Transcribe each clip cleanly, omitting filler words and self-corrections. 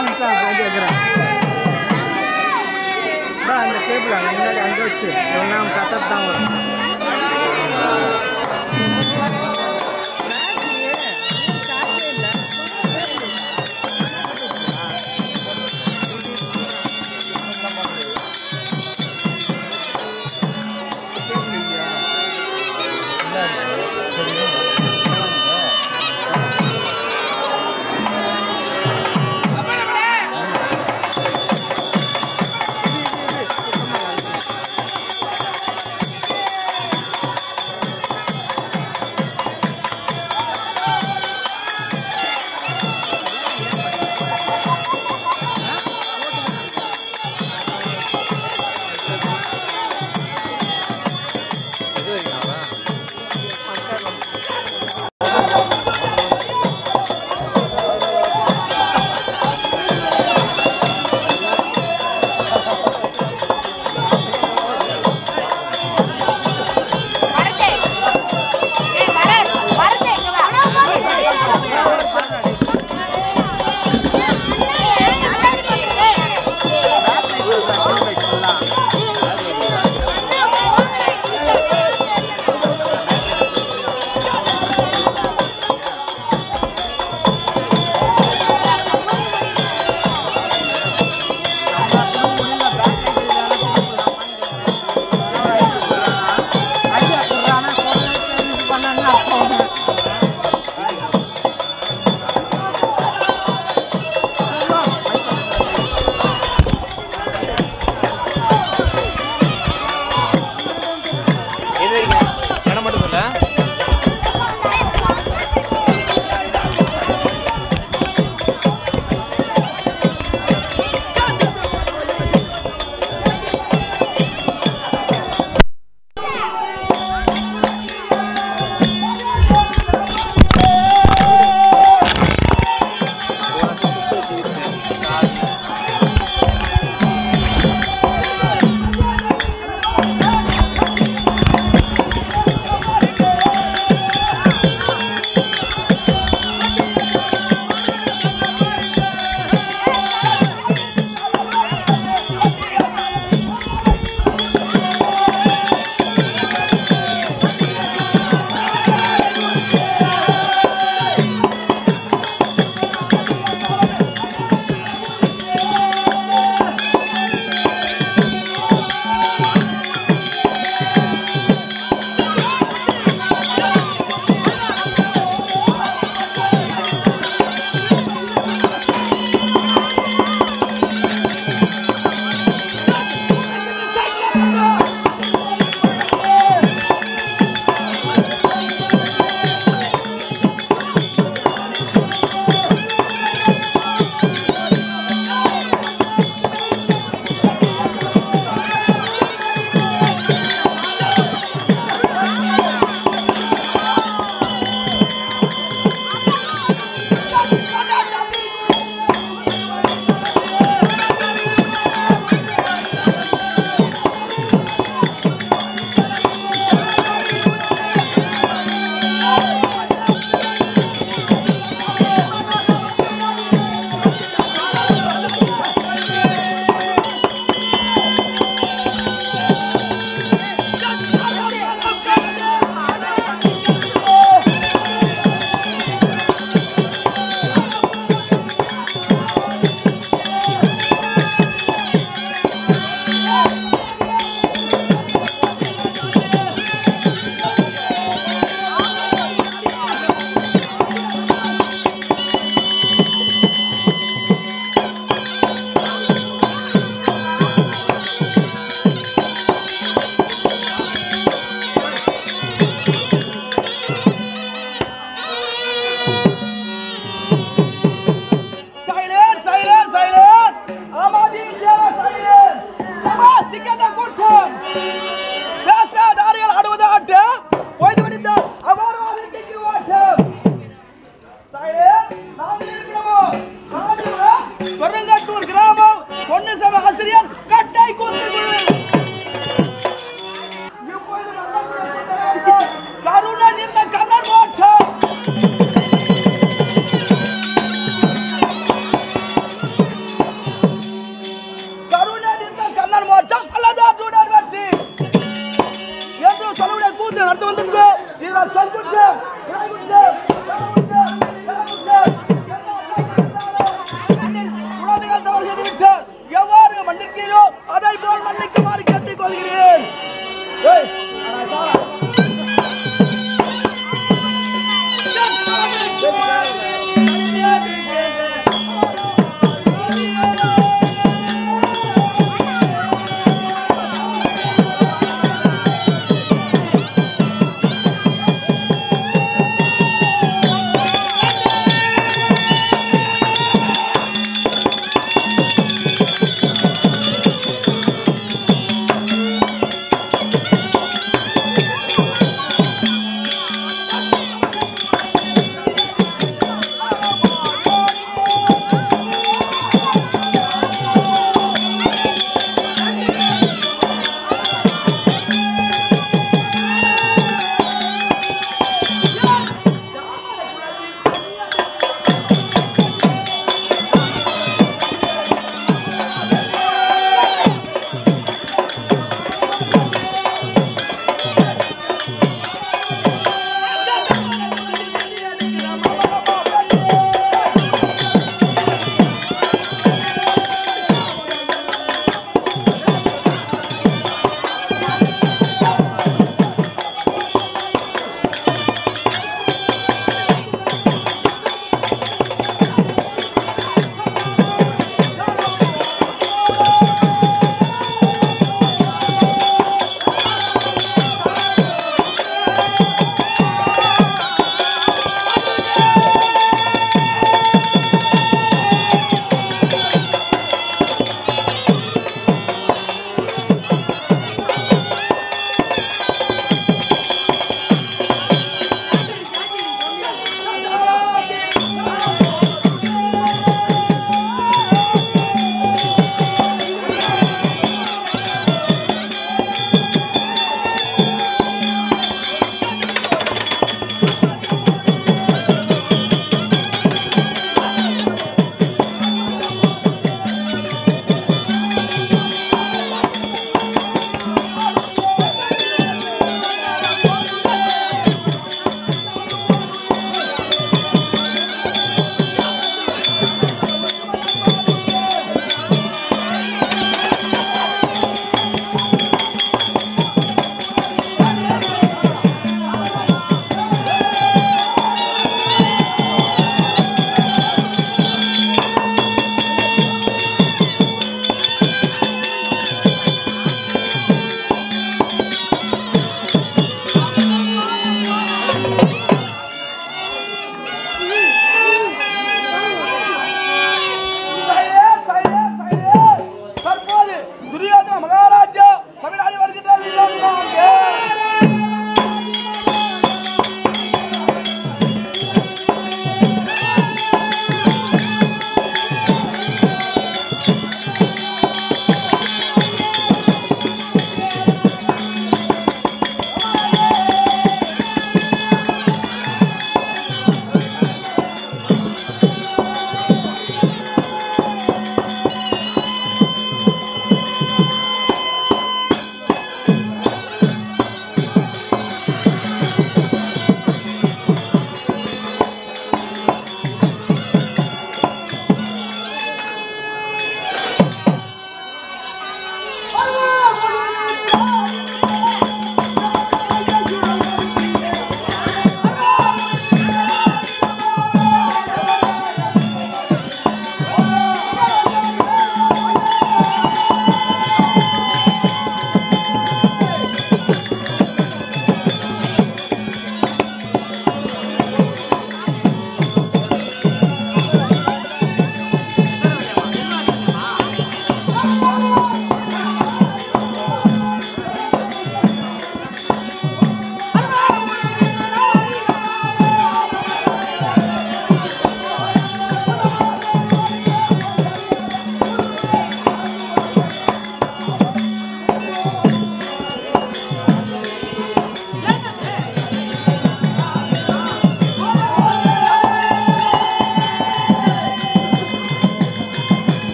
நான் கேட்குறேன். அந்த கேபிள் அங்கே முன்னாடி அங்கே வச்சு நாம் கத்தப் தான் வரும்.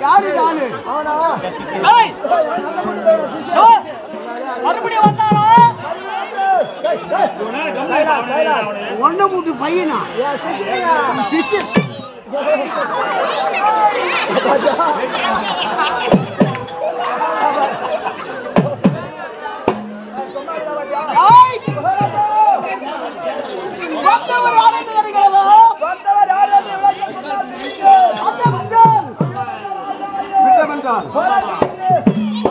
யாரு நானு மறுபடியும் வந்தாரா ஒண்ணு மூட்டு பையனா சிஷ்யன் வந்தவர் யார் என்று தெரிகிறதோ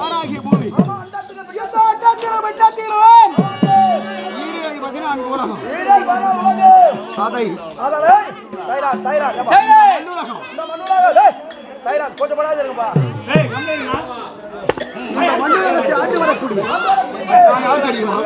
ஆராகிய பூமி சதை மண்டலத்தை ஆண்டு வரக்கூடிய நான் யார் தெரியுமா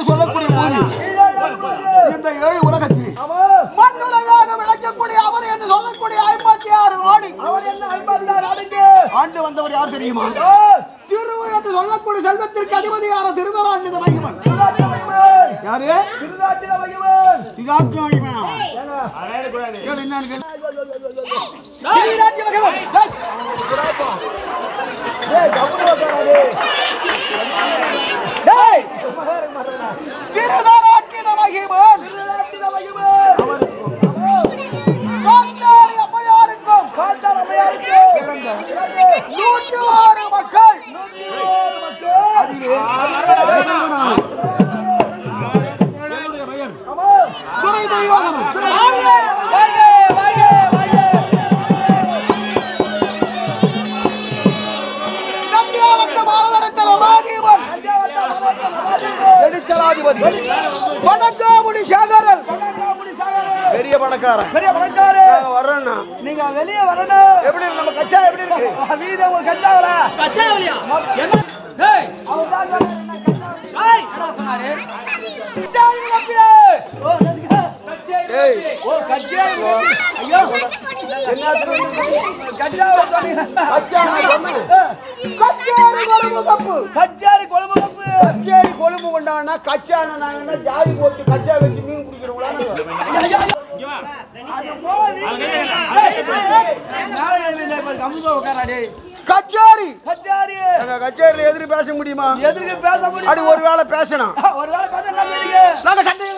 சொல்லக்கூடிய பூமி இந்த 7 உலகத்தில் மண்ணுலகாக விளக்கக்கூடிய அவர் என்று சொல்லக்கூடிய 56 நாடு ஆண்டு வந்தவர் யார் தெரியுமா திருவு என்று சொல்லக்கூடிய செல்வத்திற்கு அதிபதியான திருதராண்டித மகிமன் யாரு பெரிய பணக்காரன் வரணும். நீங்க வெளியே வரணும். எப்படி நம்ம கச்சா எப்படி இருக்கு வீதம் உங்க கச்சாவல கச்சாவலியா டேய் அவன் தான் டேய் என்ன சொன்னாரு கச்சாய் நம்பியே ஓ ஏய் ஓ கச்சாய் ஐயோ எல்லாத்துக்கும் கச்சாவ சொன்னீங்க கச்சாரி கொழும்பு கப்பு கச்சாரி கொழும்பு கப்பு கச்சேரி கொழும்பு கொண்டானா கச்சான நாங்கன்னா ஜாதி போட்டு கச்சா வச்சு மீன் குடிக்கிறவங்களா கச்சேரி கச்சேரியில எதிரி பேச முடியுமா எதிர்க்கு பேச முடியும் அது ஒருவேளை பேசணும் ஒருவேளை பேச என்ன செய்றீங்க நாங்க சண்டை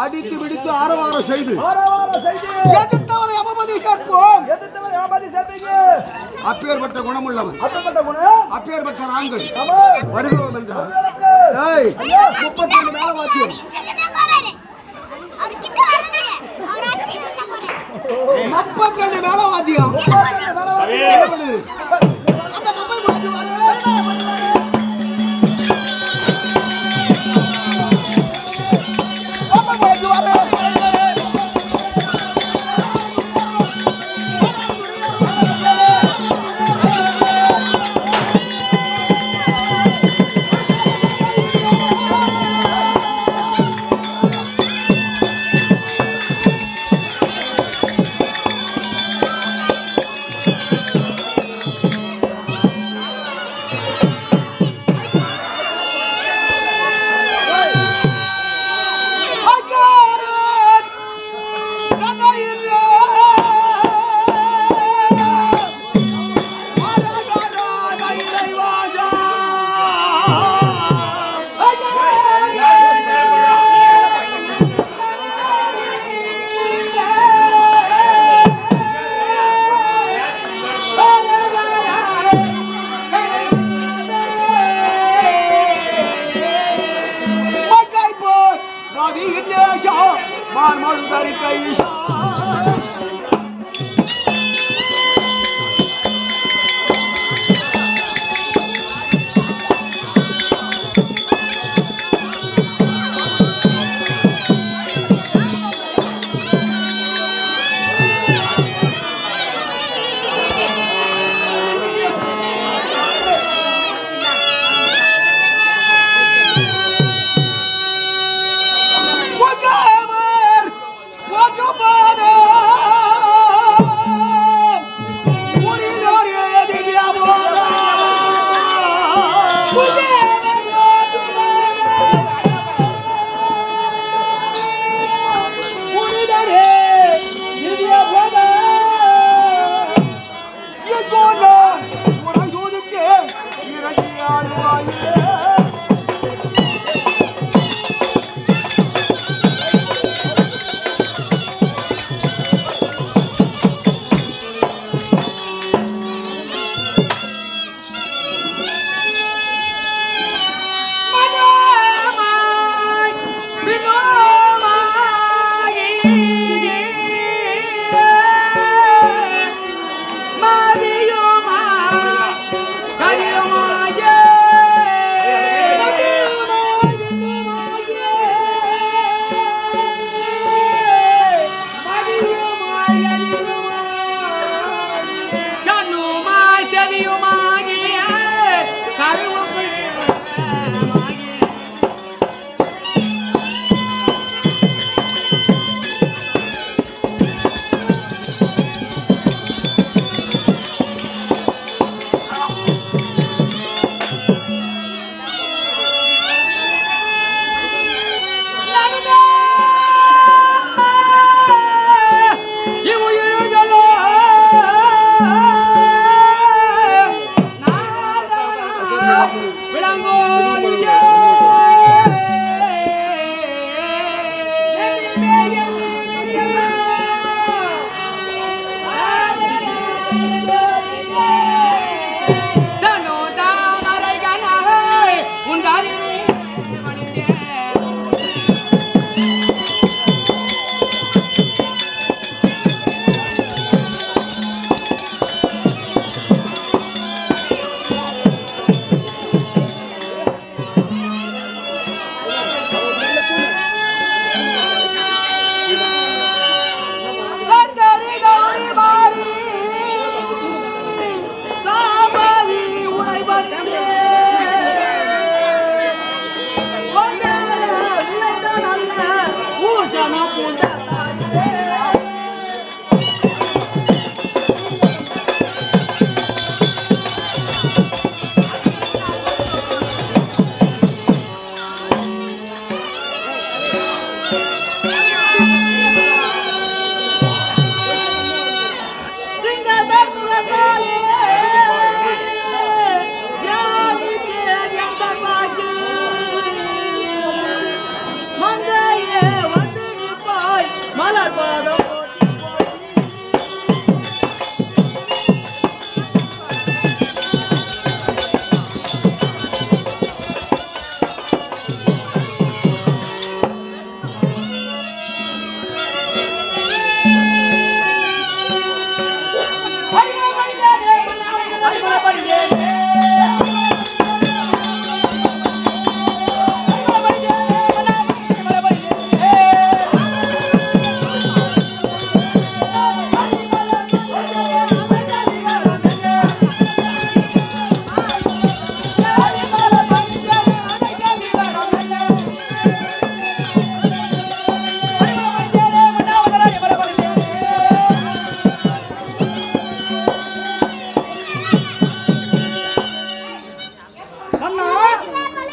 அடித்து விடுத்து ஆரவாரம் செய்து எதிர்த்தவனை அவமதி அப்பேற்பட்ட குணமுள்ளவன் அப்பேற்பட்ட குணம் அப்பேற்பட்ட நாங்கள் ஆமா வருகிறோம் என்றார். ஏய் 32 மேல வாத்தியம் 32 மேல வாத்தியம்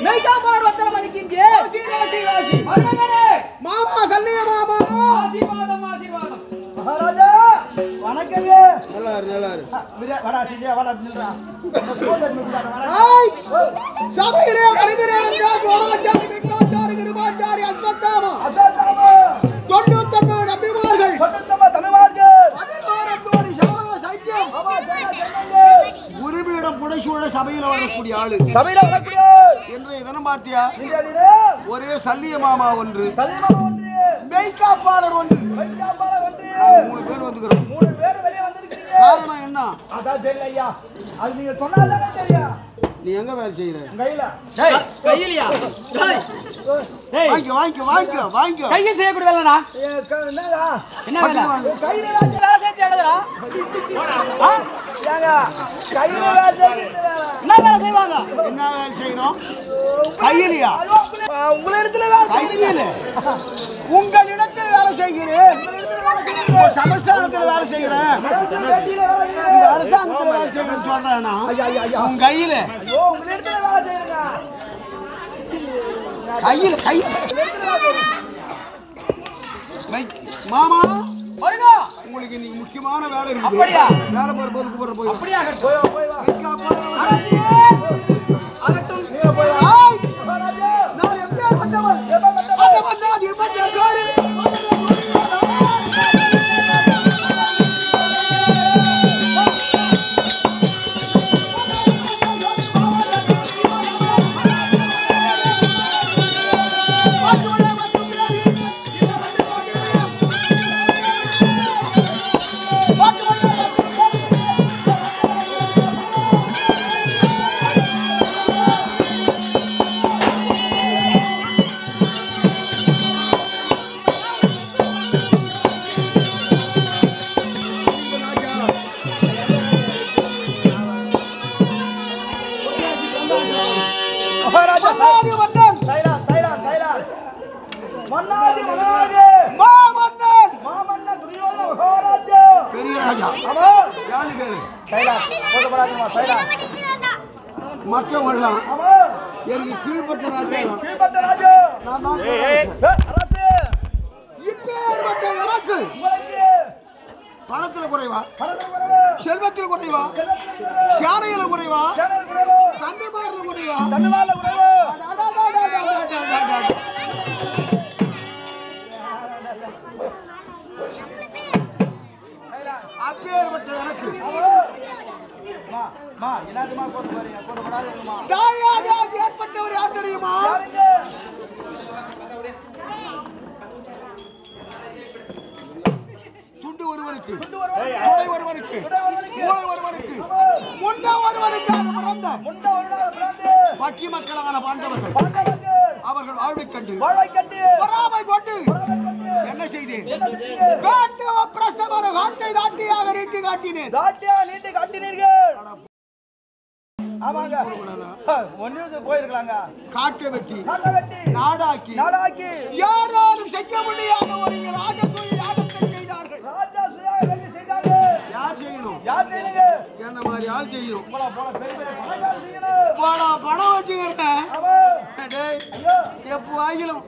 மெய்கா பார்வத்தனம் அளிக்கின்றேன். மாமா சல்லிய மாமா ஆசீர்வாதம் ஆசீர்வாதம். மகாராஜா வணக்கங்க. நல்லா இரு வாடா சிஜே வாடா நில்றா. சபையிலே வருகிறேன் என்றால் கோலாச்சாரி விக்னாச்சாரி கிருபாச்சாரி அஸ்வத்தாமா 99 நபிமார்கள் 99 தமிழ்மார்கள் 16 கோடி சமண சைத்தியம் உரிமையிடம் புடைசூழ சபையில வரக்கூடிய ஆளு சபையில வரக்கூடிய என்று இதனம் பார்த்தியா இன்றைய தினம் ஒரே சல்லிய மாமா ஒன்று சல்லியமா ஒன்று மெய்காப்பாளர் ஒன்று மெய்காப்பாளர் ஒன்று 3 பேர் வந்துக்கிறோம் 3 பேர் வெளிய வந்திருக்கீங்க. காரணம் என்ன அதான் தெரியல ஐயா. அது நீங்க சொன்னாதானே தெரியும். நீ எங்க வேலை செய்யற கையில டேய் கையிலயா டேய் வாங்கிக்கோ கையில செய்ய கூட வேலைனா என்னடா என்ன வேலை கையில வேலை செஞ்சு எழுதுறா ஏங்க கையில வேலை செஞ்சு என்ன வேலை செய்வாங்க என்ன வேலை செய்யணும் கையிலயா உங்க இடத்துல வேலை கையில உங்களிடத்தில் வேலை செய்கிறேன் சமஸ்தானத்தில் வேலை செய்கிறேன் அரசாங்கத்தில் வேலை செய்கிறேன் சொல்றேன்னா உன் கையில உங்க இடத்துல வேலை செய்யுங்க கையில மாமா வருங்க உங்களுக்கு இன்னைக்கு முக்கியமான வேலை இருக்கு அப்படியா வேலை போற கூப்பிடுற போய் அப்படியே போய் வா ஆகட்டும் நீங்க போய் வா மகாராஜா நான் எப்ப வந்தவன் அது மற்றவங்களாம் எனக்கு கீழ்பட்ட ராஜா நான் தான் அரசு இப்பேற்பட்ட எனக்கு பணத்துல குறைவா செல்வத்தில் குறைவா சேனையில குறைவா தங்கமாரில் குறைவா அப்பேற்பட்ட எனக்கு ஏற்பட்டவர் யார் தெரியுமா துண்டு ஒருவருக்கு துடை ஒருவருக்கு மூளை ஒருவருக்கு முண்டை ஒருவருக்காக பிறந்த பக்கி மக்களான பாண்டவர்கள் அவர்கள் வாழ்வைக் கண்டு பொறாமை கொண்டு என்ன செய்தேன் காட்டு பிரஸ்தமர காட்டை தாட்டியாக நீட்டி காட்டினேன் ஆமாங்க ஒன்னு போயிருக்கலாங்க காட்டை வெட்டி நாடாக்கி யாராலும் செய்ய முடியாத ஒரு ராஜசூய யாகத்தை செய்தார்கள் யார் செய்யணும் என்ன மாதிரி ஆள் செய்யணும் பணம் வச்சுக்கிறேன் எப்போ ஆகிலும்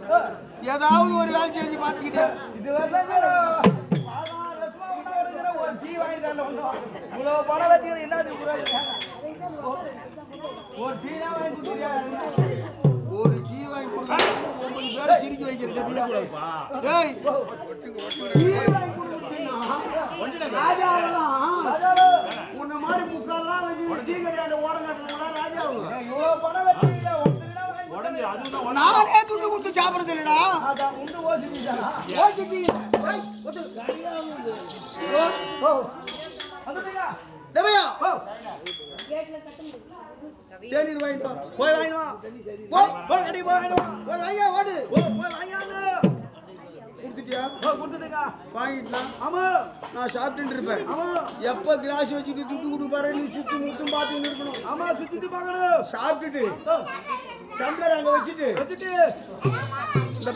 ஏதாவது ஒரு வேலை செஞ்சு பார்த்துக்கிட்டேன் பணம் வச்சுக்கிறேன் என்ன ஒரு டீ வாங்கி கொடுத்தா 9 பேரை சிரிக்க வைக்கிறேன் உன்ன மாதிரி முக்கால்லாம் டீ கடையாண்ட ஓரங்கட்டுல ராஜாவும் நானே துண்டு கொடுத்து சாப்பிடுறது இல்லடா தேநீர் வாங்கிட்டு போய் வாங்கிட்டு கொடுத்துட்டியா வாங்கிட்டேன் ஆமா நான் சாப்பிட்டு இருப்பேன் ஆமா எப்ப கிளாஸ் வச்சுட்டு துட்டு கொடுப்பாரு நீ சுத்தி முத்தும் பார்த்துட்டு இருக்கணும் ஆமா சுத்திட்டு பார்க்கணும் சாப்பிட்டுட்டு டம்ளர் அங்க வச்சுட்டு இந்த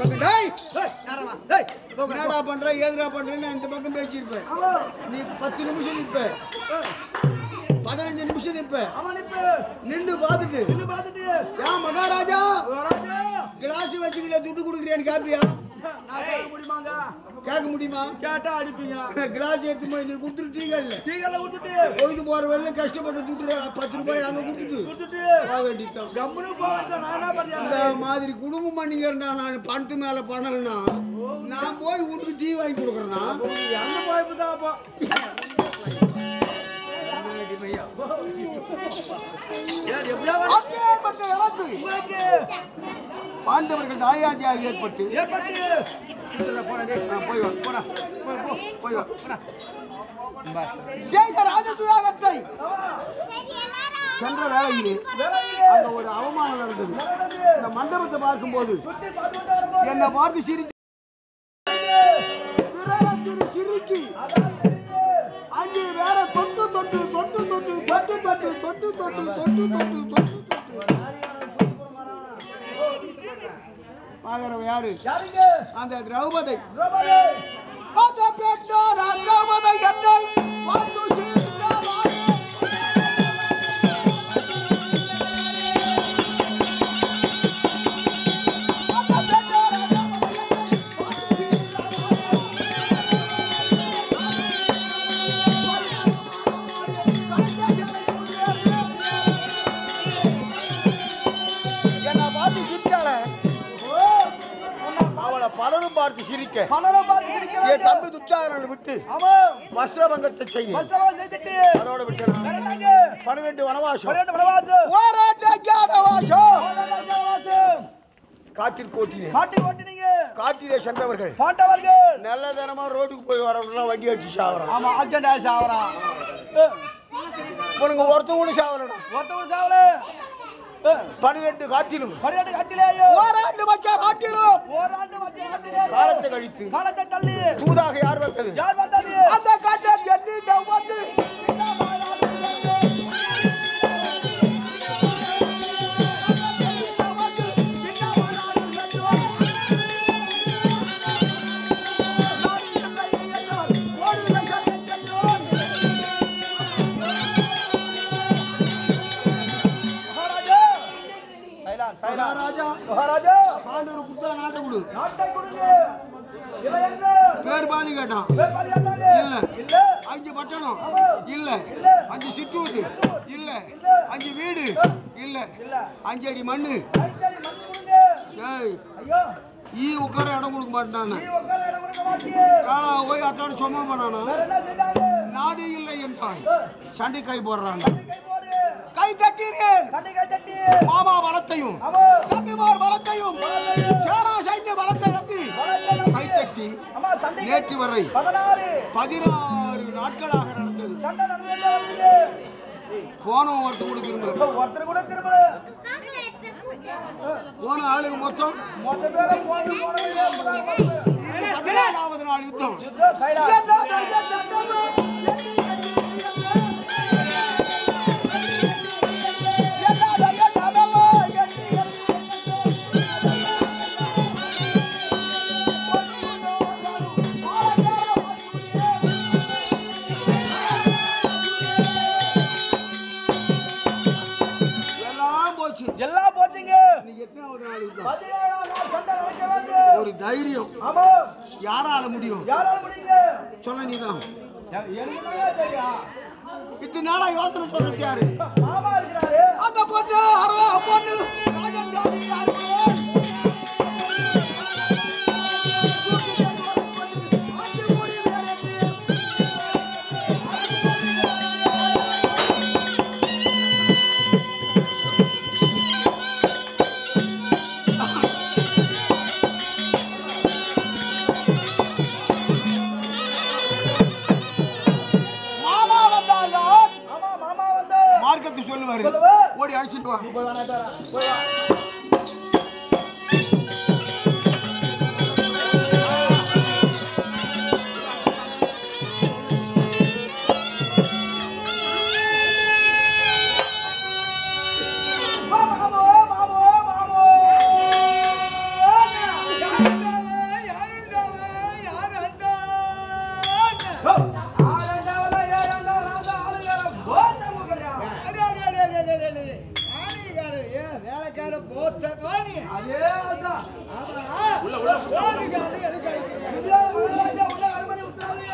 பக்கம் என்னடா பண்ற ஏதுடா பண்றேன்னு இந்த பக்கம் பேசியிருப்பேன் நீ 10 நிமிஷம் நிற்ப 15 நிமிஷம் நிற்ப நின்று பார்த்துட்டு ஏன் மகாராஜா வச்சுக்கிட்ட துட்டு கொடுக்குறேன்னு கேப்பியா? நான் கேட்க முடியுமாங்க? கேட்க முடியுமா? கேட்டா அடிப்பீங்க. கிளாஸ் எடுத்து போய் நீ கொடுத்துட்டு டீக்கல்ல கொடுத்துட்டு போயிட்டு போற வரையிலும் கஷ்டப்பட்டு துட்டு 10 ரூபாய் அங்க கொடுத்துட்டு போக வேண்டியதான். கம்முனு போவேன். நான் என்ன இந்த பண்ணேன்? மாதிரி குடும்பம் பண்ணிக்கிறேன்டா. நான் பணத்து மேல பணம்னா நான் போய் வீட்டுக்கு டீ வாங்கி கொடுக்குறேன்னா அந்த போய்ப்பு தான் அப்போ. பாண்டவர்கள் தாயாதியாக ஏற்பட்டு ராஜசுராகத்தை சென்ற வேளையிலே அங்க ஒரு அவமானம் நடந்தது. இந்த மண்டபத்தை பார்க்கும்போது என்னை பார்த்து சிரிச்சு அங்கே வேற தொட்டு தொட்டு தொட்டு தொட்டு தொட்டு தொட்டு தொட்டு தொட்டு தொட்டு தொட்டு தொட்டு பாக்குறவ யாரு? அந்த திரௌபதி. அந்த பெண்ணான திரௌபதி என்னை பார்த்து சிரித்தாள். பலரும் பார்த்து சிரிக்க என் தம்பி துச்சாதனனை விட்டு வஸ்திரபங்கத்தை செய்ய அதோட விட்டு 12 வனவாசம் காட்டில் கோட்டினீங்க. காட்டிலே சென்றவர்கள் நல்ல தினமா ரோட்டுக்கு போய் வரவங்க வண்டி அடிச்சு சாவறான். ஆமா அர்ஜென்டா சாவறான். உனக்கு ஒருத்தன் கூட சாவலடா. 12 காட்டிலும் ஓராண்டு மச்சா காட்டிலும் காலத்தை கழித்து காலத்தை தள்ளி தூதாக யார் வந்தது? அந்த காட்டை எண்ணிட்டம் வந்து பேர்பாதி கேட்டான். இல்ல 5 பட்டணம் இல்ல 5 சிற்றூர் இல்ல 5 வீடு இல்ல 5 அடி மண்ணு. ஈ உட்கார இடம் கொடுக்க மாட்டான காலா போய் அத்தோட சும்மா பண்ணானா நாடு இல்லை என்றான். சண்டை கை போடுறாங்க. கை தட்டினேன் மாமா பலத்தையும் தம்பிமார் பலத்தையும் சேரா சைன்ய பலத்தை நம்பி கை தட்டி நேற்று வரை 16 நாட்களாக நடந்தது. போனோம் ஒருத்தர் கூட திரும்ப போன ஆளுங்க மொத்தம் 14வது நாள் யுத்தம். எல்லாம் போச்சுங்க. ஒரு தைரியம் யாரால முடியும் சொல்ல? நீதான் இத்தனை நாளா யோசனை சொல்றது யாரு? அந்த பொண்ணு பொண்ணு ராஜன் யாரு? மார்க்கத்தை சொல்லுவாரு. ஓடி அடிச்சுட்டு வா. தோனி அதே அதான் உள்ள உள்ள தோனி காணி எதுக்கு உள்ள உள்ள அரமனை உத்தரவு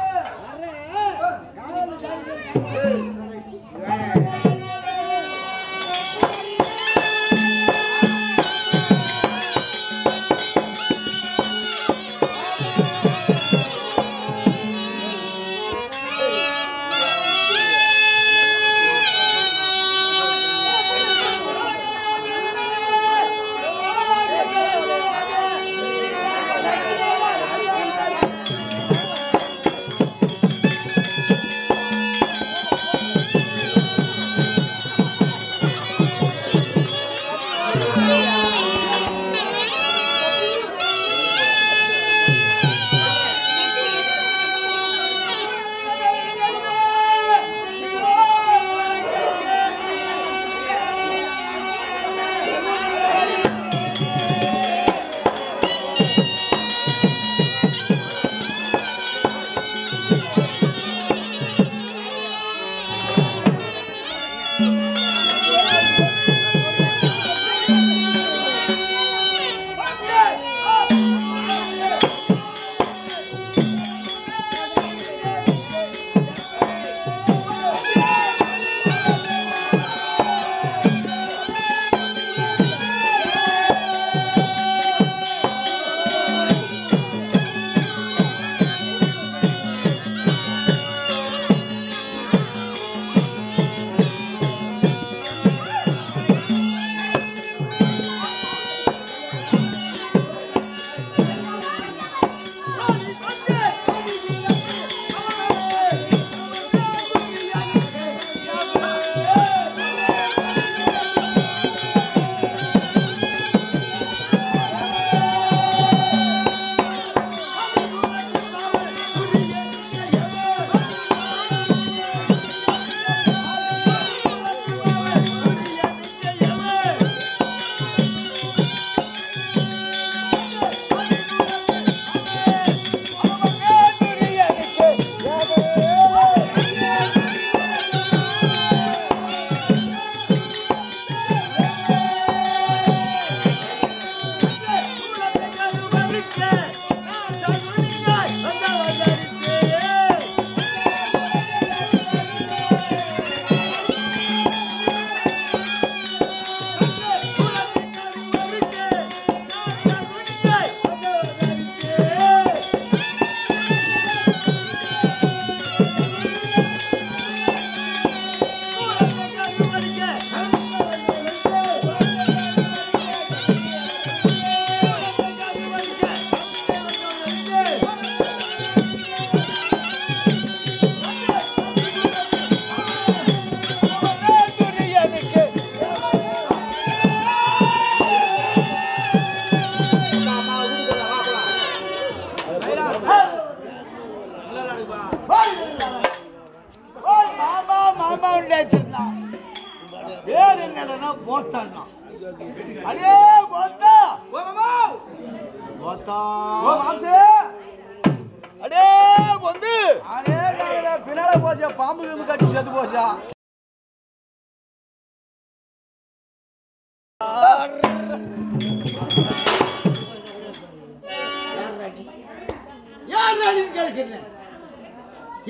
பாம்பு கட்டி செத்து போச்சா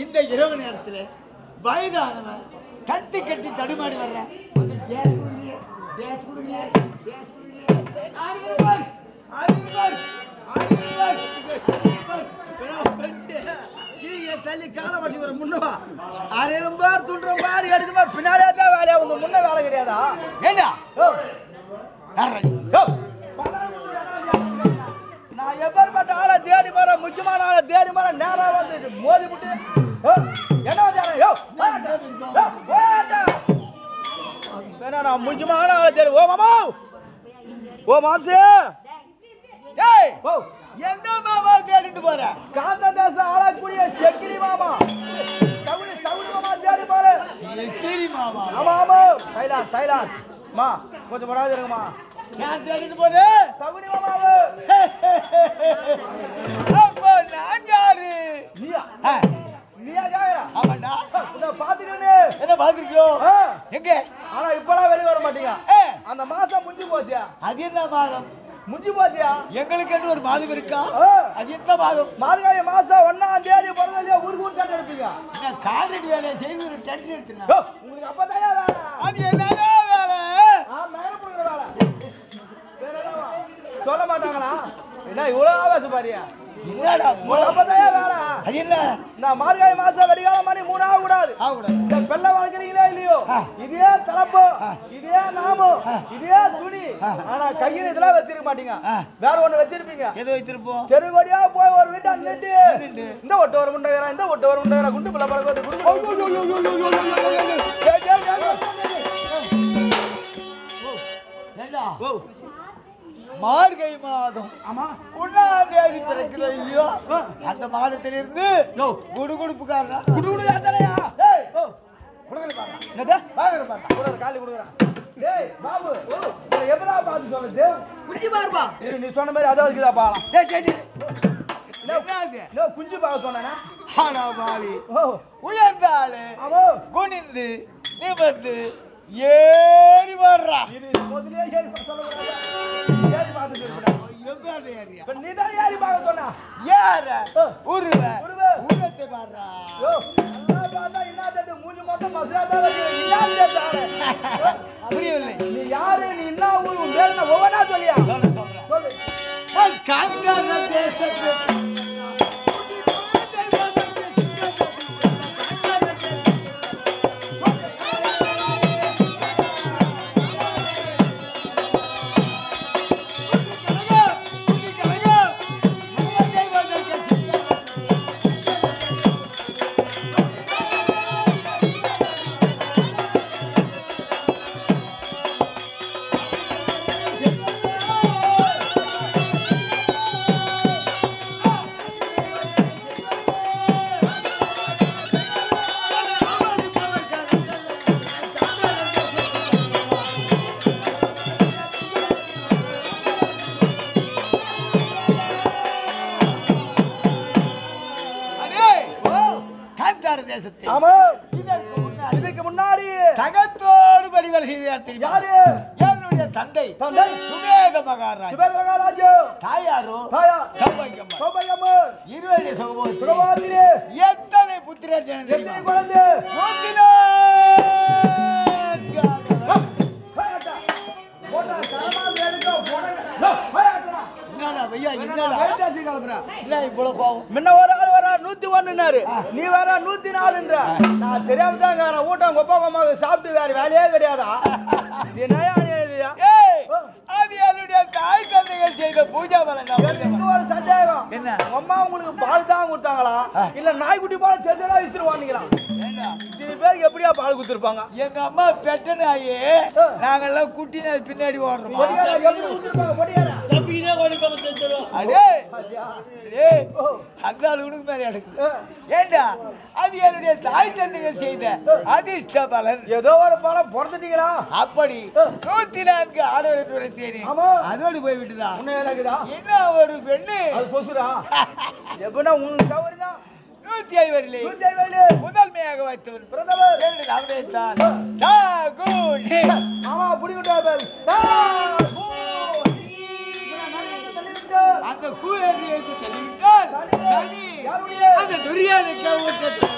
இந்த இரவு நேரத்தில் வயதானவன் கட்டி கட்டி தடுமாடி வர்ற தள்ளி கால வட்டி வர முன்னவா 6,000 பார் துண்டுற பார் எடுத்துமா பின்னாலே தான் வேலையா வந்து முன்ன வேலை கிடையாதா ஏண்டா நான் எப்பேற்பட்ட ஆளை தேடி போற முக்கியமான ஆளை தேடி போற நேரா வந்து மோதி விட்டு என்ன நான் முக்கியமான ஆளை தேடி ஓ மாமா ஓ மாம்சே ஏய் எந்த மாமா தேடிட்டு போற காந்த தேசம் ஆளக்கூடிய செக்கிரி மாமா சவுடி மாமா தேடி போற செக்கிரி மாமா ஆமா ஆமா சைலான் மா கொஞ்சம் வராது இருங்கம்மா யார் தேடிட்டு போற சவுடி மாமாவு அப்ப நான் யாரு நீயா கேக்குறா ஆமாடா நான் பாத்துக்கிறேன் என்ன பாத்துக்கியோ எங்க ஆனா இப்பெல்லாம் வெளிய வர மாட்டீங்க. அந்த மாசம் முடிஞ்சு போச்சு. அது என்ன மாதம்? முடிஞ்சு போச்சியா? எங்களுக்கு என்று ஒரு மாதம் இருக்கா? அது என்ன மாதம்? மார்கழி மாசம் 1ஆம் தேதி பிறந்தலையா ஊருக்கு ஊர் டென்ட் எடுப்பீங்க. நான் கான்ட்ராக்ட் வேலையை செய்து ஒரு டென்ட் எடுத்துனா. உங்களுக்கு அப்பதாயா வேலை. அது என்னடா வேலை? மேல புடுங்குற வேலை. வேற என்னவா? சொல்ல மாட்டாங்களா? என்ன இவ்வளவு ஆவேசம் பாரியா? என்னடா அப்பதாயா வேலை. அது என்ன? நான் மார்கழி மாசம் வெடிகால மணி 3 ஆக கூடாது. இந்த பெல்ல வளர்க்குறீங்களே இல்லையோ, இதே தலப்பு, இதே நாமு, இதே துணி. ஆனா கையில இதெல்லாம் வச்சிருக்க மாட்டீங்க. வேற ஒண்ணு வச்சிருப்பீங்க. எது வச்சிருப்போம்? தெருகோடியா போய் ஒரு வீட்டை நின்று இந்த ஒட்டு ஒரு முண்டகரா, இந்த ஒட்டு ஒரு முண்டகரா, குண்டு பிள்ளை பறக்க மார்கழி மாதம். ஆமா 1ஆம் தேதி பிறக்குதோ இல்லையோ அந்த மாதத்திலிருந்து குடுகுடுப்புக்காரனா குடுகுடு யாத்தனையா? குடுகுடு பாரு. என்னது? பாக்குற பாரு. குடுகுடு காலி குடுகுறா. டேய் பாபு, இத எப்படா பாத்து சொல்றது? குஞ்சி பாருப்பா. நீ சொன்ன மாதிரி அத இருக்குதா பாலாம். டேய் டேய் டேய். என்னது? நோ குஞ்சி பாக்க சொன்னானே. ஆனா பாவி. உயர்ந்தாளே. ஆமா. குனிந்து நிமிர்ந்து ஏறி வர்றா. இது முதல்லயே ஏறி சொல்லக்கூடாது. ஏறி பாத்து சொல்லுடா. எங்க ஏறியா? இப்ப நீ தான் ஏறி பாக்க சொன்னா. ஏற உருவ உருவத்தை பாருடா. யோ அல்லாஹ் பாத்தா இன்னாதது மூஞ்சி மொத்தம் மசராதா வச்சு இன்னாதே தாரே. புரியவில்லை. நீ யாரு? நீ என்ன ஊரு? உன் பேர் என்ன? ஒவ்வொண்ணா சொல்லியா? சொல்றேன். சொல்லு. நான் காந்தார தேசத்து தேசத்தில். ஆமா. இதுக்கு முன்னாடி தகத்தோடு படிவல் செய்தார். யாரு? என்னுடைய தந்தை தந்தை சுவேத மகாராஜா. சுவேத மகாராஜா. தாயாரோ சௌபாகியம்மா. சௌபாகியம்மா. இருவருடைய சுகபோதி. சுகபோதி. எத்தனை புத்திரர் ஜனனம் தெரியுமா? எத்தனை குழந்தை? 104. போடா சரமான் எடுக்க போடா. போடா. என்னடா பையா என்னடா? கைதாசி கலப்புறா. என்ன இவ்வளவு கோவம்? முன்ன ஒரு ஆள் வரா 101ன்னாரு. நீ வேற 104ன்ற. நான் தெரியாம தான் நான் ஊட்டம் கொப்பா கொம்மாக்கு சாப்பிட்டு வேற வேலையே கிடையாதா? இது நயா அநியாயம்யா. ஏய் அது என்னுடைய தாய் தந்தைகள் செய்த பூஜா பலன். எனக்கு ஒரு சந்தேகம். என்ன? அம்மா உங்களுக்கு பால் தான் கொடுத்தாங்களா இல்ல நாய்க்குட்டி பால் தெரிஞ்சா வித்துருவாங்களா? இத்தனை பேருக்கு எப்படியா பால் கொடுத்துருப்பாங்க? எங்க அம்மா பெட்ட நாயே நாங்கெல்லாம் குட்டி நாய் பின்னாடி ஓடுறோம். எப்படி கொடுத்துருப்பாங்க? பொடியாரா சபீனே ஓடி போக தெரிஞ்சிரும். அடே டேய் அந்த உனக்கு மேல எடுக்குது. ஏண்டா அது என்னுடைய தாய் தந்தைகள் செய்த அதிர்ஷ்ட பலன். ஏதோ ஒரு பாலம் பிறந்துட்டீங்களா? அப்படி 104 ஆடவரை துரத்தேனே. அதோடு போய் விட்டுதா? என்ன ஒரு பெண்ணு அது பொசுரா? எப்படின்னா உங்களுக்கு சௌகரியம் 150 முதன்மையாக வைத்தவர் பிரதமர் என்று அவரைத்தான் சாகுனி. ஆமா புடிக்கிட்டாரு. அந்த கூழி எடுத்து தள்ளிவிட்டால் சனி அந்த துரியானுக்கு ஊற்ற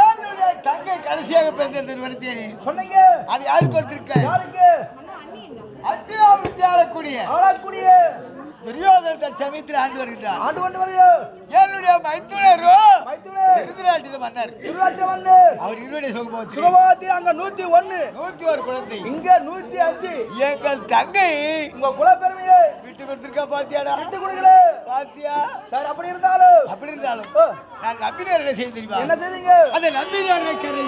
என்னுடைய தங்கை கடைசியாக பிறந்தது வருத்தேனே சொன்னீங்க. அது யாருக்கு கொடுத்திருக்க? யாருக்கு? அத்தியாவசிய ஆளக்கூடிய ஆளக்கூடிய துரியோதன சமயத்தில் ஆண்டு வருகிறார். ஆண்டு கொண்டு வருது. என்னுடைய மைத்துனரோ மைத்துனர் திருநாட்டில் மன்னர். திருநாட்டு மன்னர். அவர் இருவருடைய சுகபோத்தி சுகபோகத்தில் அங்க 101, 101 குழந்தை. இங்க 105. எங்கள் தங்கை உங்க குலப்பெருமையை விட்டு கொடுத்திருக்கா பாத்தியாடா? விட்டு கொடுக்கல. பாத்தியா? சார் அப்படி இருந்தாலும் அப்படி இருந்தாலும் நான் நம்பினாரை செய்ய தெரியுமா? என்ன செய்வீங்க? அதை நம்பினாரை கரை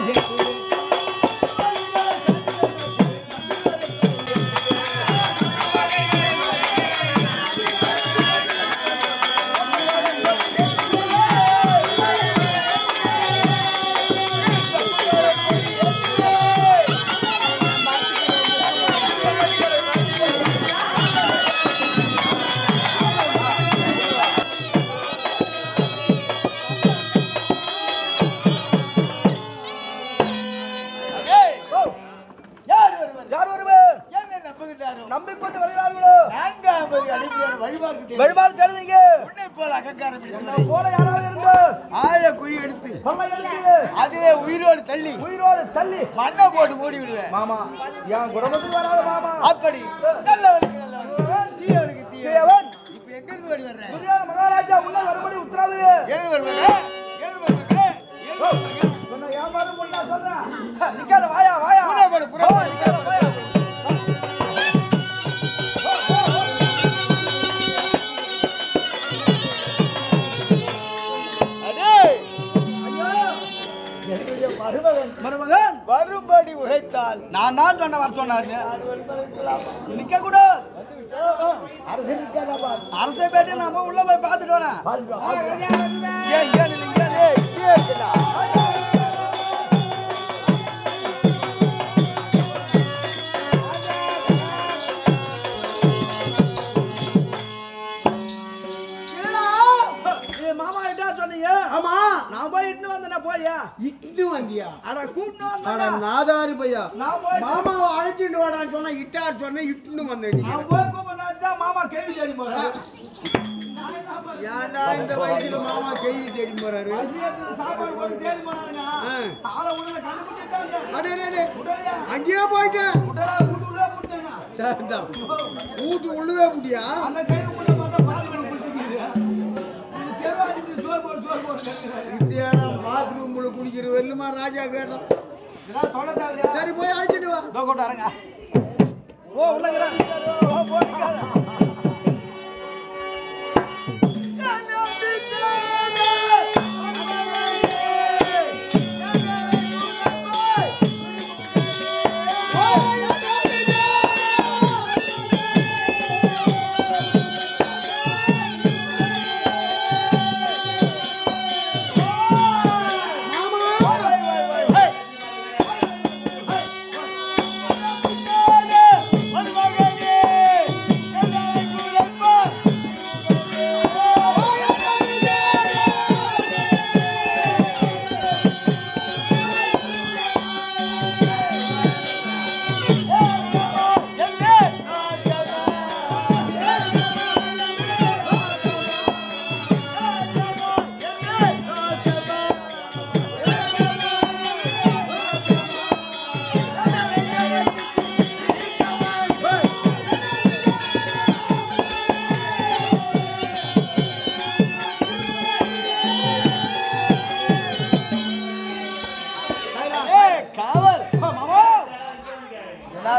நம்பிக்கொண்டு வருகிறார்களோ வழிபாடு தேடுவீங்க. உன்னை போல அகங்காரம் போல யாராவது இருந்து ஆழ குழி எடுத்து கொள்ளை எடுத்து அதிலே உயிரோடு தள்ளி உயிரோடு தள்ளி மண்ணை போட்டு மூடி விடுவேன். மாமா என் குடும்பத்துக்கு வராத மாமா. அப்படி நல்லவனுக்கு நல்லவன், தீயவனுக்கு தீயவன். இப்ப எங்க இருந்து ஓடி வர்றேன்? துரியோதன மகாராஜா உன்னை வரும்படி உத்தரவு. ஏது வருவங்க? ஏது வருவங்க? சொன்ன வியாபாரம் பண்ணா சொல்றேன். நிக்காத வாயா வாயா. புறப்படு நிக்காத வாயா. மருமகன் வரும்படி உழைத்தால் நான் தான் சொன்ன வர சொன்னாரு. நிக்க கூடாது. அரசை பேட்டி நாம உள்ள போய் பார்த்துட்டு வரேன். ஏன் ஏன் இல்லைங்க? மாமா கிட்ட சொன்னீங்க. ஆமா நான் போய் இட்டு வந்தேன். போயா இட்டு வந்தியா? அட கூட்டு அட வந்தேன். நாதாரி பையா, நான் போய் மாமாவை அழைச்சிட்டு வாடான்னு சொன்னா இட்டார் சொன்ன இட்டுன்னு வந்தேன். நீ நான் போய் கூப்பிட்டா மாமா கேள்வி தேடி போறாரு. ஏன்டா இந்த வயசுல மாமா கேள்வி தேடி போறாரு? சாப்பாடு போட்டு தேடி போனாருங்க. ஆளை உள்ள கண்டுபிடிச்சிட்டாங்க. அடே அடே, அங்கேயே போயிட்டேன். உடலா கூட்டு உள்ள போட்டாங்க. சரிதான், வீட்டு உள்ளவே புட்டியா? அந்த கை உள்ள பார்த்தா பால் கூட குடிச்சிக்குது. இது தேவாதி ஜோர் போட்டு கத்துறாரு. இந்தியாடா பாத்ரூம்ல குடிக்கிற வெல்லுமா ராஜா கேட்டோம். இதெல்லாம் தொட தேவையா? சரி போய் அழைச்சிட்டு வா. தோ கொண்டு வரங்க. ஓ உள்ள இருக்கற. ஓ போட்டுக்காத.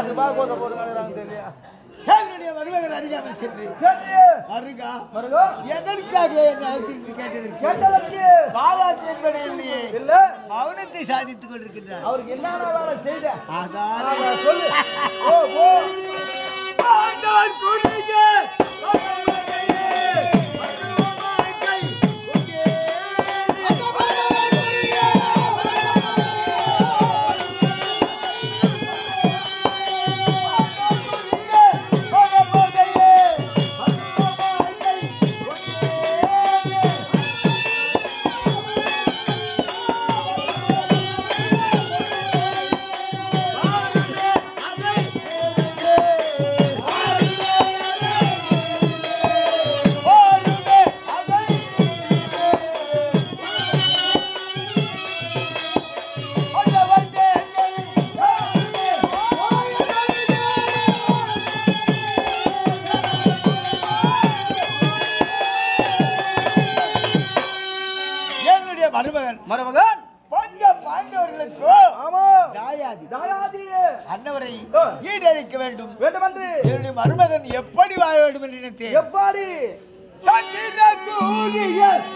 ரூபாய் கோசை போட்டு காணுறாங்க தெரியல. என்னுடைய மருமகன் அறியாமல் சென்று மருகா மருகா எதற்காக என்ன அழைத்து கேட்டதற்கு கேட்டதற்கு பாவாத்து என்பதே இல்லையே இல்ல மௌனத்தை சாதித்துக் கொண்டிருக்கின்றார். அவருக்கு என்னென்ன வேலை செய்த அதான் சொல்லு. ஓ ஓ ஆண்டவர் கூறிய மருமகன் பஞ்ச பாண்டவர்களுக்கு ஆமா தாயாதி தாயாதி அன்னவரை ஈடளிக்க வேண்டும் என்று என்னுடைய மருமகன் எப்படி வாழ வேண்டும் என்று நினைத்தேன். எப்படி சந்திர சூரியன்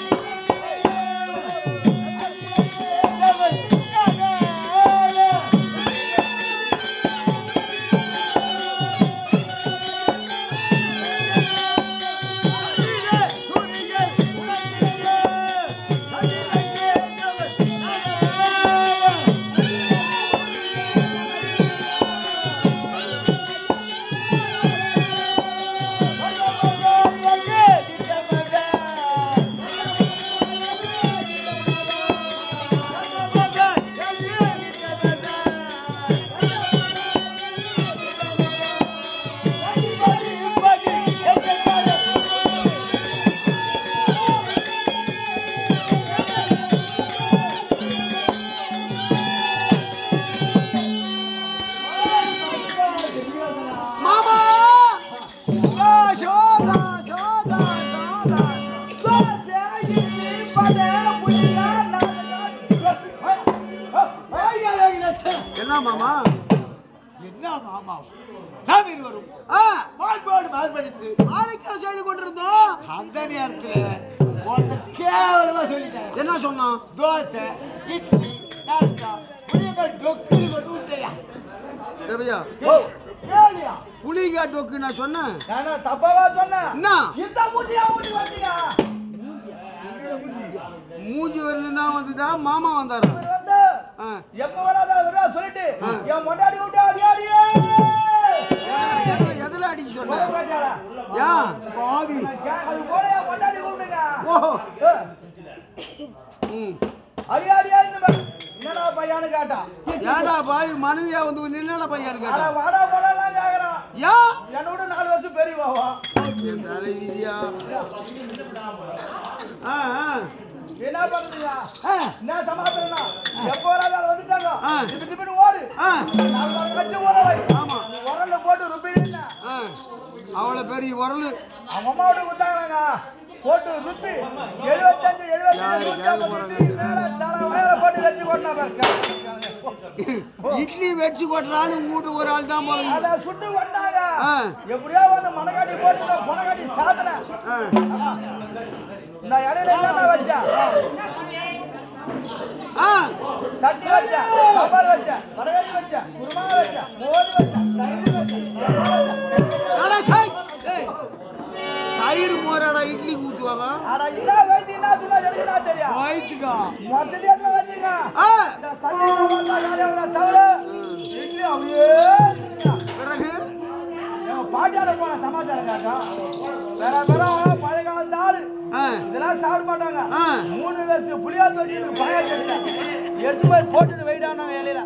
என்ன மாமா என்ன மாமா நாம் இருவரும் மார்போடு மார்படித்து ஆலைக்கான செய்து கொண்டிருந்தோம். அந்த நேரத்துல ஒருத்தன் கேவலமா சொல்லிட்டான். என்ன சொன்னான்? தோசை இட்லி நாஸ்தா புளியங்காய் டொக்கு கொண்டு விட்டையா ரவியா கேளியா புளிகா டொக்கு நான் சொன்னேன். நானா தப்பாவா சொன்னேன்? என்ன இந்த மூஞ்சியா ஊதி வந்தீங்க. மூஞ்சி வரல தான் வந்துதான் மாமா வந்தாரு. இவர் வந்து எப்ப வராத வரா சொல்லிட்டு என் மொண்டாடி விட்டு அடி அடியே எதுல அடிக்க சொன்ன? பாத்தியாடா ஏன் பாவி அது போல என் மொண்டாடி கூப்பிடுங்க. ஓஹோ அடி அடியான்னு என்னடா பையனு கேட்டா. ஏடா பாவி மனைவியா வந்து நின்னடா பையன் கேட்டா. அட வாடா போடலாம் கேக்குறான். யா என்னோட 4 வருஷம் பெரியவாவா. தலைவிதியா என்ன பண்றீங்க? என்ன சமாதானம்? எப்போ வராத வந்துட்டாங்க. திப்பு திப்புன்னு ஓடு. நான் வச்சு ஓட வை. ஆமா உரல்ல போட்டு ருப்பிடுங்க. அவளை பெரிய உரலு அவங்க அம்மாவோட கொடுத்தாங்க. போட்டு ருப்பி 75 போட்டு வச்சு கொண்டா பாருங்க. இட்லி வச்சு கொட்டுறான்னு உங்கூட்டு ஒரு ஆள் தான் போல. அத சுட்டு கொண்டாங்க. எப்படியோ வந்து மனகாட்டி போட்டு பொனகாட்டி சாதனை. இந்த இலையில என்ன வச்சா? சட்டி வச்சா, சாம்பார் வச்சா, வடகறி வச்சா, குருமா வச்சா, மோர் வச்சா, தயிர் வச்சா. தயிர் மோராடா இட்லி ஊத்துவாங்க. அட இல்ல வைத்தி என்ன சொன்னா எனக்கு தெரியும். வயித்துக்கா மொத்தத்தை என்ன வச்சீங்க? இந்த சட்டி வந்தா காலையில தவிர இட்லி அப்படியே பிறகு பாட்டியாட போன சமாச்சாரம் காக்கா. வேற வேற பழைய காலத்து ஆளு இதெல்லாம் சாப்பிட மாட்டாங்க. 3 வருஷத்துக்கு புளியாத்து வச்சு பாயாச்சு எடுத்து போய் போட்டுட்டு வைடானாங்க இலையில.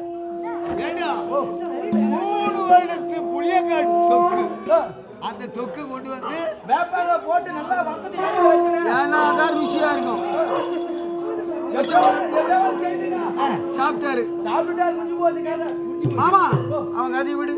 ஏண்டா 3 வருடத்துக்கு புளியங்காய் தொக்கு அந்த தொக்கு கொண்டு வந்து வேப்பாங்க போட்டு நல்லா வந்தது வச்சுங்க. ஏன்னா அதான் ருசியா இருக்கும். செய்துங்க சாப்பிட்டாரு சாப்பிட்டுட்டாரு முடிஞ்சு போச்சு கதை. மாமா அவங்க கதையை விடு.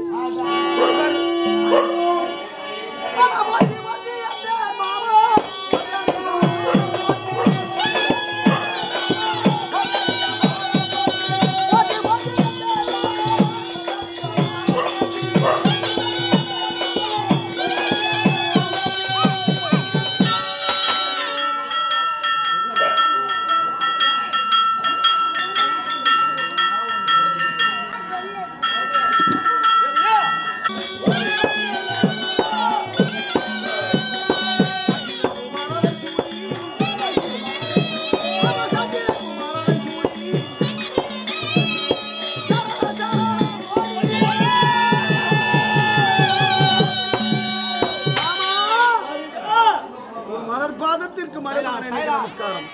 மலர்பாதத்திற்கு மறுமான நமஸ்காரம்.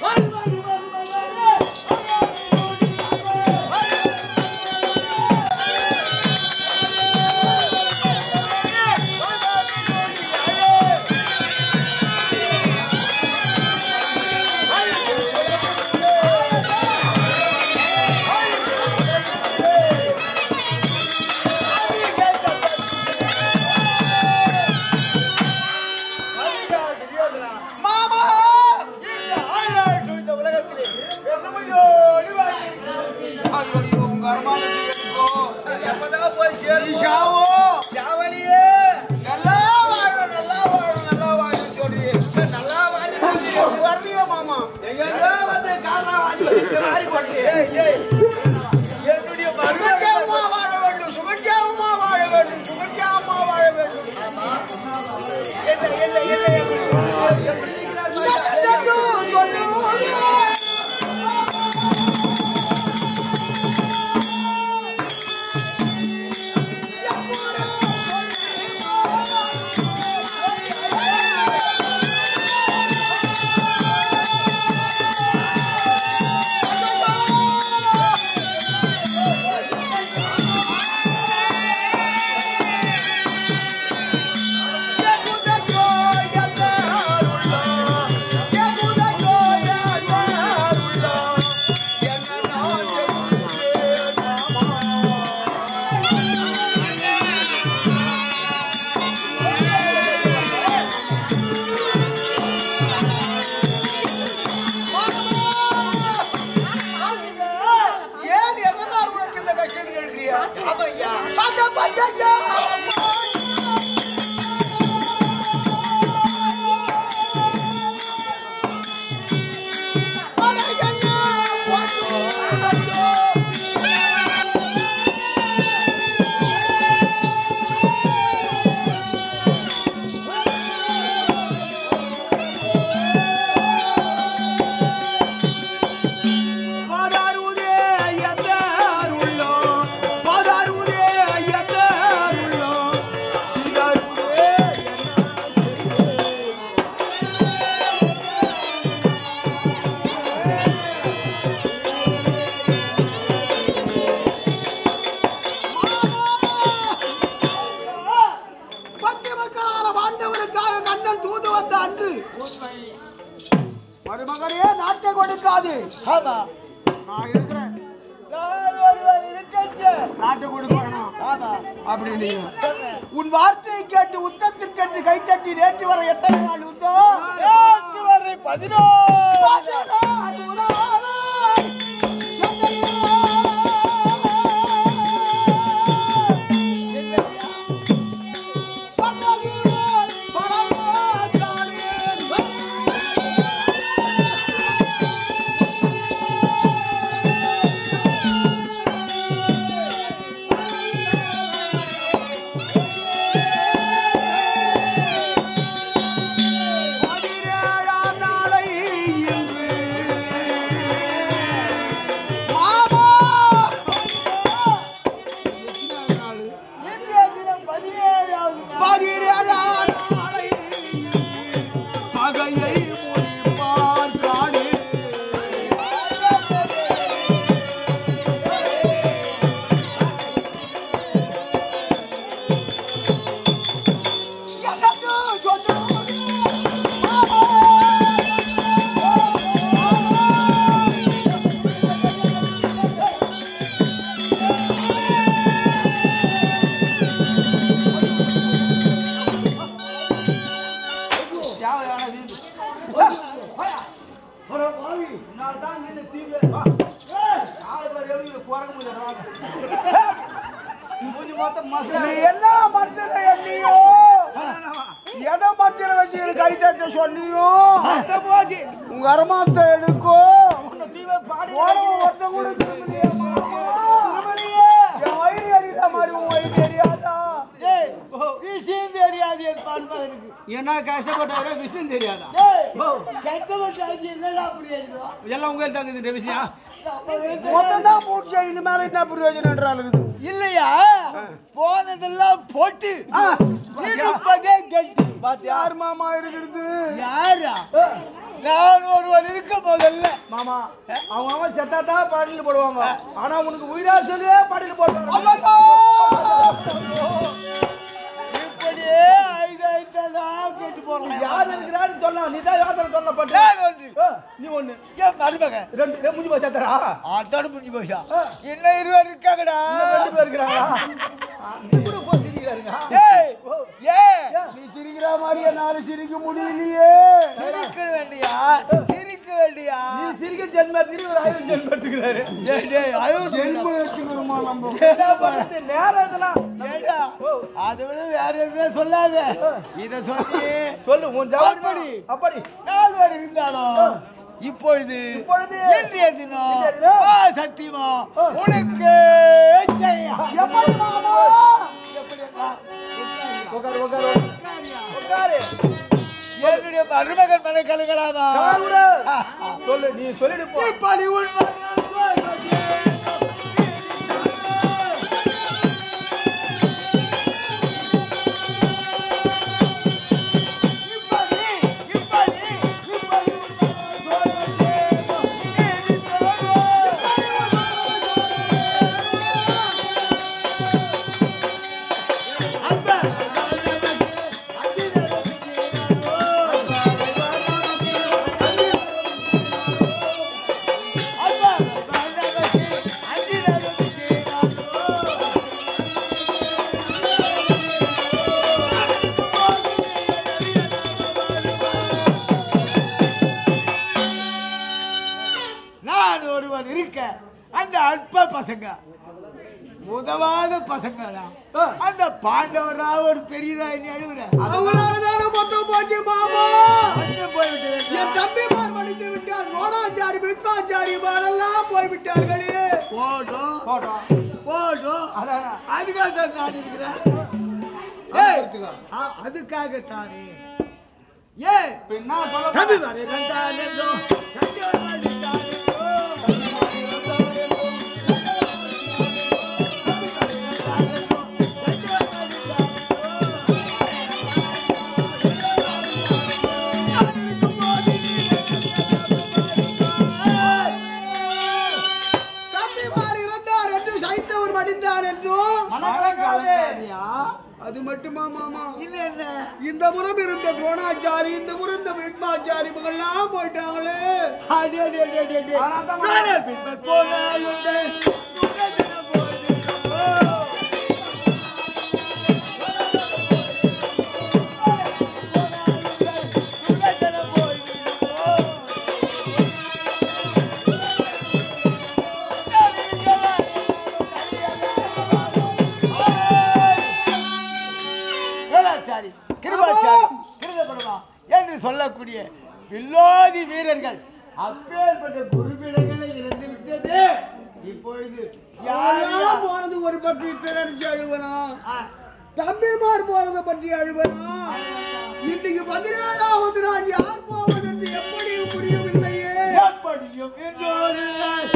இந்த உலகத்திலே என்னுடைய சுகஜாமா வாழ வேண்டும், சுகஜாமா வாழ வேண்டும், சுகஜாமா வாழ வேண்டும். மருமகனே நாட்டை கொடுக்காது. ஆமா, நான் இருக்கிறேன். நான் ஒருவன் இருக்கேன். நாட்டை கொடுக்கணும். ஆமா, அப்படின்னு உன் வார்த்தையை கேட்டு உத்தத்திற்கென்று கைத்தட்டி நேற்று வர எத்தனை நாள் உத்தம்? நேற்று வரை 14 நீ என்ன மரத்துல எண்ணியோ எதை மரத்துல வச்சு கை தட்ட சொன்னியோ போச்சு. உங்க அரமாத்த எடுக்கோ ஒருத்தன் கூட என் வயிறு எறிகிற மாதிரி உன் வயிறு தெரியாதா? விஷயம் தெரியாது என் பார்ப்பதற்கு. என்ன கஷ்டப்பட்ட விஷயம் தெரியாதா? கஷ்டப்பட்டாச்சு என்னடா அப்படி எல்லாம் உங்களுக்கு தாங்க இந்த விஷயம். மொத்தம் தான் போட்டு இது மேல என்ன பிரயோஜனம் இருக்குது இல்லையா? போனதெல்லாம் போட்டு இருப்பதே கெட்டி. யார் மாமா இருக்கிறது? யாரா? நான் ஒருவன் இருக்க போதல்ல மாமா அவங்க அவன் செத்தா தான் பாட்டில் போடுவாங்க. ஆனா உனக்கு உயிரா சொல்லி பாட்டில் போடுவாங்க. இப்படியே ஐதாயிட்டா கேட்டு போறேன். யார் இருக்கிறான்னு சொல்லலாம். நீ தான் யாத்திரை சொல்லப்பட்ட நீ ஒண்ணு என் மருமகன் ரெண்டு முடிஞ்சு போய் செத்தரா? அதோட முடிஞ்சு போச்சா? இன்னும் 20 இருக்காங்கடா. 2 பேர் இருக்கிறாங்களா? நீ கூட போய் சிரிக்கிறாருங்க. ஏய் நீ சிரிக்கிற மாதிரியே நாலு சிரிக்க முடியலையே. சிரிக்க வேண்டியா? சிரிக்க வேண்டியா? நீ சிரிக்க ஜென்ம திரும்ப 1000 ஜென்ம எடுத்துக்கிறாரு. ஜென்ம எடுத்துக்கிறோமா நம்ம? நேரம் இதெல்லாம் ஏண்டா அதை விட வேற எதுவும் சொல்லாத. இத சொல்லி சொல்லு உன் ஜாபடி. அப்படி 4 பேர் இருந்தாலும் இப்பொழுது இப்பொழுது இன்றைய தினம் இன்றைய தினம் ஆ, சத்தியமா உனக்கு ஜெயம். எப்படி மாமா? எப்படி அக்கா? உட்காரு உட்காரு உட்காரியா? உட்காரு. என்னுடைய மருமகன் மனை கலகலாமா? கலகுடு. சொல்லு நீ சொல்லிடு போ. இப்படி உண்மை இருக்க அந்த அற்ப பசங்க உதவாத பசங்க அந்த பாண்டவரா ஒரு பெரியதா என்ன அழுகுற அவங்களாலதான மொத்தம் போச்சு மாமா. போய்விட்டு என் தம்பிமார் படித்து விட்டார். ரோடாச்சாரி விட்மாச்சாரி எல்லாம் போய்விட்டார்களே. போட்டோம் போட்டோம். போட்டோம் அதானா? அதுக்காக தான் நான் இருக்கிறேன். அதுக்காகத்தானே ஏன் பின்னா சொல்ல தம்பி வாரே ரெண்டால் என்றோ சஞ்சோர் அது மட்டுமா மாமா? இல்ல இல்ல இந்த புறம் இருந்த துரோணாச்சாரி இந்த புறம் இந்த விக்மாச்சாரி இவங்கெல்லாம் போயிட்டாங்களே. அடே அடே அடே அடே ட்ரெயினர் பின்பர் போனாலுண்டே உடனே போயிடுறோ என்று சொல்லக்கூடிய வில்லோதி வீரர்கள் அப்பேற்பட்ட குருபிடங்களை இழந்து விட்டது. இப்பொழுது யாரெல்லாம் போனது ஒரு பற்றி திரடிச்சு அழுவனா, தம்பிமார் போறதை பற்றி அழுவனா, இன்னைக்கு 17வது நாள் யார் போவதென்று எப்படியும் புரியவில்லையே. எப்படியும் இன்னொரு நாள்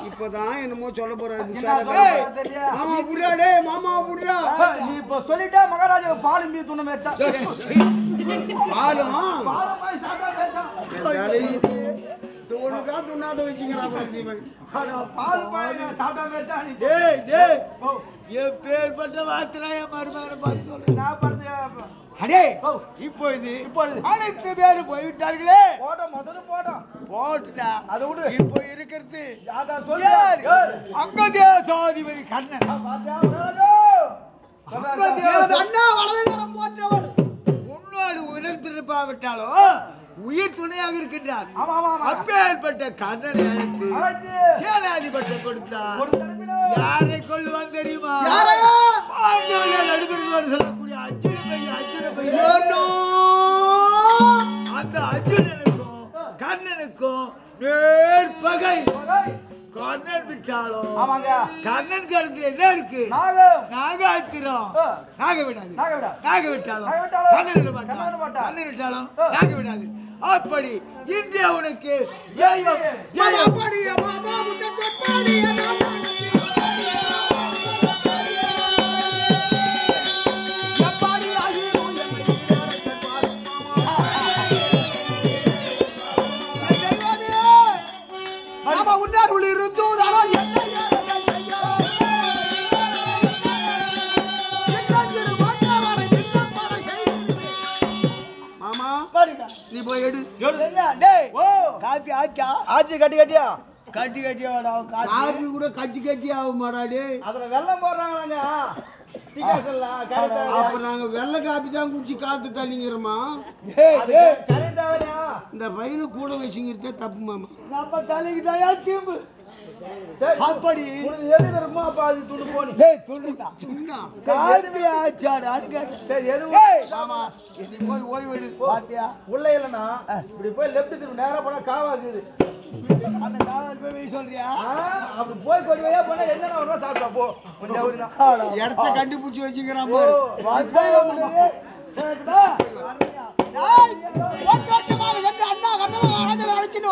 இப்பதான் என்னமோ சொல்ல போறாரு. மாமா புடுறா டே மாமா புடுறா. நீ இப்ப சொல்லிட்டா மகாராஜா பால் மீ துணை மேத்தா பாலும் பால் சாப்பிட்டா மேத்தா ஒண்ணுதான் துண்ணாத வச்சுக்கிறான். பால் சாப்பிட்டா மேத்தா நீ டேய் டேய் எப்பேற்பட்ட வார்த்தை என் மருமகனை பார்த்து சொல்லு. நான் படுத்து அடே இப்பொழுது அனைத்து பேரும் போய்விட்டார்களே. போட்டோம் முதல்ல போட்டோம் போட்டுடா அதை விடு. இப்போ இருக்கிறது அதான் சொல்லு. அங்க தேசாதிபதி கர்ணன். எனது அண்ணா வலதுகரம் போற்றவர். உன்னோடு உடன்பிறப்பாவிட்டாலோ உயிர் துணையாக இருக்கின்றார். ஆமா ஆமா ஆமா அப்பேற்பட்ட கர்ணனை அழைத்து சேனாதிபதி கொடுத்தார். யாரை கொள்ளுவான் தெரியுமா? பாண்டவர்கள் நடுவர்களோடு சொல்லக்கூடிய அர்ஜுன பையன் அந்த அர்ஜுனனுக்கும் கர்ணனுக்கும் நேர்பகை. கர்ணன் விட்டாலும் ஆமாங்க கர்ணன் கருத்து என்ன இருக்கு? நாகாத்திரம். நாக விடாது. நாக விட்டாலும் கர்ணன் விட மாட்டான். கர்ணன் விட்டாலும் நாக விடாது. அப்படி இன்று அவனுக்கு ஜெயம் ஜெயம். நீ போய் எடு. காப்பி ஆச்சா? ஆச்சி கட்டி கட்டியா கட்டி கட்டியா காபி கூட கட்டி கட்டி ஆகும் மாடாடே. அதுல வெள்ளம் போடுறாங்க டிகாசன்லாம் கரெக்டா அப்ப நாங்க வெள்ளை காப்பி தான் குடிச்சு காத்து தள்ளிங்கிறோமா? கரெக்டாவலையா இந்த பையனை கூட வச்சுங்கிறதே தப்பு மாமா. நம்ம தலைக்கு தயா தீம்பு அப்படி உனக்கு எது வருமோ அப்ப அது துடு போனி டேய் துள்ளுடா சின்ன காப்பி ஆச்சாடு அதுக்கு சரி எது மாமா நீ போய் ஓய்வு எடு. பாத்தியா உள்ள இல்லனா இப்படி போய் லெஃப்ட் திரும்பி நேரா போனா காவா இருக்குது அந்த காவல் போய் சொல்றியா அப்படி போய் கொடி வழியா போனா என்னென்ன வரும் சாப்பிட்டா போ கொஞ்சம் அவருதான் இடத்த கண்டுபிடிச்சு வச்சுக்கிறான் பாரு. அண்ணா கண்ணமா அழைச்சிட்டு